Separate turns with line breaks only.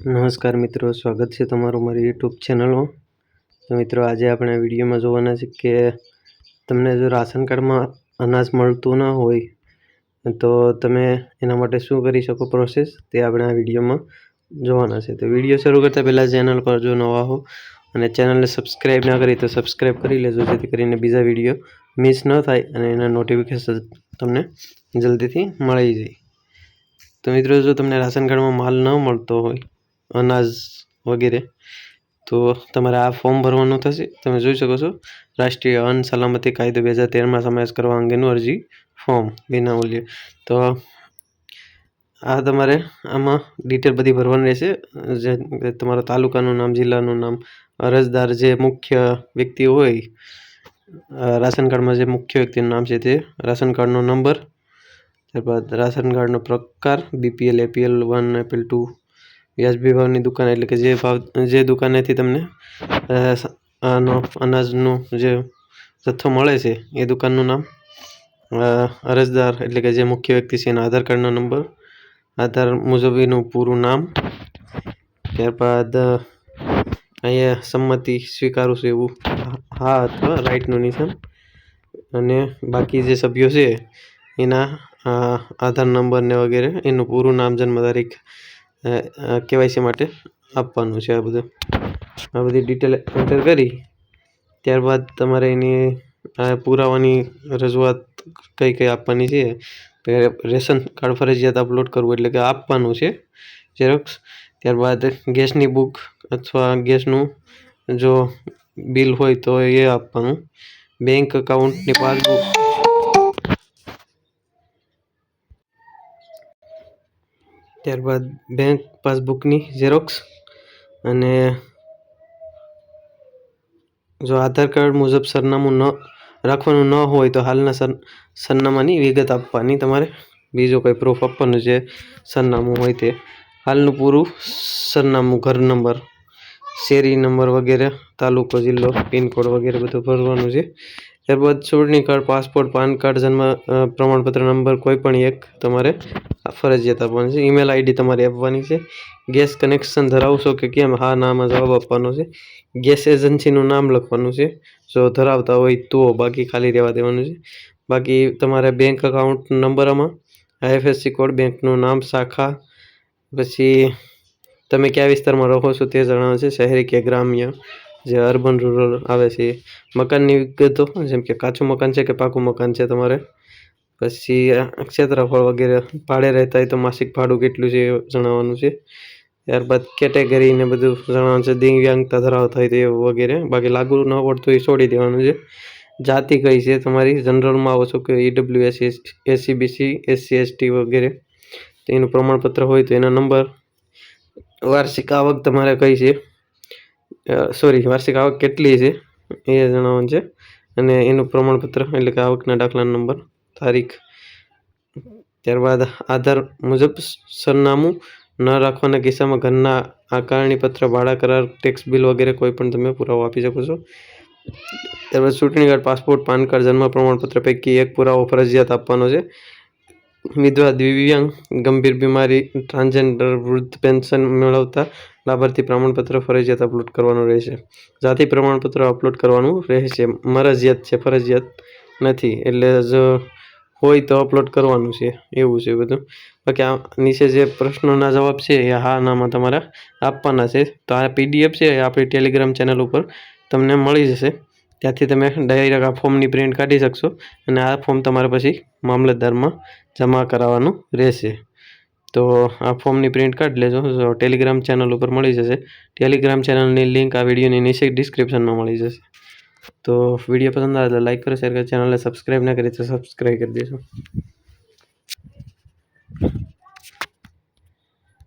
નમસ્કાર મિત્રો, સ્વાગત છે તમારું મારી યુટ્યુબ ચેનલમાં। તો મિત્રો, આજે આપણે આ વિડીયોમાં જોવાના છે કે તમને જો રાશન કાર્ડમાં અનાજ મળતું ન હોય તો તમે એના માટે શું કરી શકો પ્રોસેસ, તે આપણે આ વિડીયોમાં જોવાના છે। તો વિડીયો શરૂ કરતાં પહેલાં ચેનલ પર જો નવા હો અને ચેનલને સબસ્ક્રાઈબ ના કરી તો સબસ્ક્રાઈબ કરી લેજો, જેથી કરીને બીજા વિડીયો મિસ ન થાય અને એના નોટિફિકેશન તમને જલ્દીથી મળી જાય। તો મિત્રો, જો તમને રાશન કાર્ડમાં માલ ન મળતો હોય, અનાજ વગેરે, તો તમારે આ ફોર્મ ભરવાનું થશે। તમે જોઈ શકો છો, રાષ્ટ્રીય અન્ન સલામતી કાયદો 2013માં સમાવેશ કરવા અંગેનું અરજી ફોર્મ વિનામૂલ્યે। તો આ તમારે આમાં ડિટેલ બધી ભરવાની રહેશે, જે તમારા તાલુકાનું નામ, જિલ્લાનું નામ, અરજદાર જે મુખ્ય વ્યક્તિ હોય રાશન કાર્ડમાં, જે મુખ્ય વ્યક્તિનું નામ છે તે, રાશન કાર્ડનો નંબર, ત્યારબાદ રાશન કાર્ડનો પ્રકાર, BPL, APL 1, APL 2, વ્યાજબી ભાવની દુકાન, એટલે કે જે દુકાનેથી તમને આનો અનાજનો જે જથ્થો મળે છે એ દુકાનનું નામ, અરજદાર એટલે કે જે મુખ્ય વ્યક્તિ છે એના આધાર કાર્ડનો નંબર, આધાર મુજબ એનું પૂરું નામ, ત્યારબાદ અહીંયા સંમતિ સ્વીકારું છું એવું હા અથવા રાઈટનું નિશાન, અને બાકી જે સભ્યો છે એના આધાર નંબર ને વગેરે, એનું પૂરું નામ, જન્મ તારીખ KYC માટે આપવાનું છે। આ બધી ડિટેલ એન્ટર કરી ત્યારબાદ તમારે એની પુરાવાની રજૂઆત કઈ કઈ આપવાની છે। રેશન કાર્ડ ફરજિયાત અપલોડ કરવું, એટલે કે આપવાનું છે ઝેરોક્સ। ત્યારબાદ ગેસની બુક અથવા ગેસનું જો બિલ હોય તો એ આપવાનું। બેંક એકાઉન્ટની પાસબુક, ત્યારબાદ બેંક પાસબુકની ઝેરોક્સ, અને જો આધાર કાર્ડ મુજબ સરનામું રાખવાનું ન હોય તો હાલના સરનામાની વિગત આપવાની તમારે। બીજો કોઈ પ્રૂફ આપવાનું છે, સરનામું હોય તે, હાલનું પૂરું સરનામું, ઘર નંબર, શેરી નંબર વગેરે, તાલુકો, જિલ્લો, પિનકોડ વગેરે બધું ભરવાનું છે। ત્યારબાદ ચૂંટણી કાર્ડ, પાસપોર્ટ, પાન કાર્ડ, જન્મ પ્રમાણપત્ર નંબર કોઈ પણ એક તમારે ફરજિયાત આપવાનું છે। ઈમેલ ID તમારે આપવાની છે। ગેસ કનેક્શન ધરાવશો કે કેમ, હા નામાં જવાબ આપવાનો છે। ગેસ એજન્સીનું નામ લખવાનું છે જો ધરાવતા હોય તો, બાકી ખાલી રહેવા દેવાનું છે। બાકી તમારે બેંક એકાઉન્ટ નંબરમાં IFSC કોડ, બેંકનું નામ, શાખા, પછી તમે કયા વિસ્તારમાં રહો છો તે જણાવે છે, શહેરી કે ગ્રામ્ય, જે અર્બન રૂરલ આવે છે। મકાનની વિગતો, જેમ કે કાચું મકાન છે કે પાકું મકાન છે તમારે, પછી ક્ષેત્રફળ વગેરે, ભાડે રહેતા હોય તો માસિક ભાડું કેટલું છે એ જણાવવાનું છે। ત્યારબાદ કેટેગરી ને બધું જણાવવાનું છે, દિવ્યાંગતા ધરાવતા હોય તો એ વગેરે, બાકી લાગુ ન પડતું એ છોડી દેવાનું છે। જાતિ કઈ છે તમારી, જનરલમાં આવો છો કે EWS, SC, BC, SC, ST વગેરે, તો એનું પ્રમાણપત્ર હોય તો એના નંબર, વાર્ષિક આવક તમારે કઈ છે, વાર્ષિક આવક કેટલી છે એ જણાવવાનું છે, અને એનું પ્રમાણપત્ર એટલે કે આવકના દાખલાનો નંબર, તારીખ। ત્યારબાદ આધાર મુજબ સરનામું ન રાખવાના કિસ્સામાં ઘરના આકારણી પત્ર, ભાડા કરાર, ટેક્સ બિલ વગેરે કોઈ પણ તમે પુરાવો આપી શકો છો। ત્યારબાદ ચૂંટણી કાર્ડ, પાસપોર્ટ, પાન કાર્ડ, જન્મ પ્રમાણપત્ર પૈકી એક પુરાવો ફરજિયાત આપવાનો છે। વિધવા, દિવ્યાંગ, ગંભીર બીમારી, ટ્રાન્સજેન્ડર, વૃદ્ધ, પેન્શન મેળવતા લાભાર્થી પ્રમાણપત્ર ફરજિયાત અપલોડ કરવાનું રહેશે। જાતિ પ્રમાણપત્ર અપલોડ કરવાનું રહેશે, મરજિયાત છે, ફરજિયાત નથી, એટલે જો હોય તો અપલોડ કરવાનું છે, એવું છે બધું। બાકી આ નીચે જે પ્રશ્નોના જવાબ છે એ હા નામાં તમારે આપવાના છે। તો આ PDF છે એ આપણી ટેલિગ્રામ ચેનલ ઉપર તમને મળી જશે, ત્યાંથી તમે ડાયરેક્ટ આ ફોર્મની પ્રિન્ટ કાઢી શકશો, અને આ ફોર્મ તમારે પછી મામલતદારમાં જમા કરાવવાનું રહેશે। તો આ ફોર્મની પ્રિન્ટ કાઢી લેજો, ટેલિગ્રામ ચેનલ ઉપર મળી જશે। ટેલિગ્રામ ચેનલની લિંક આ વિડીયોની નીચે ડિસ્ક્રિપ્શનમાં મળી જશે। તો વિડીયો પસંદ આવે તો લાઈક કરો, શેર કરો, ચેનલને સબસ્ક્રાઈબ ના કરી તો સબસ્ક્રાઈબ કરી દેજો।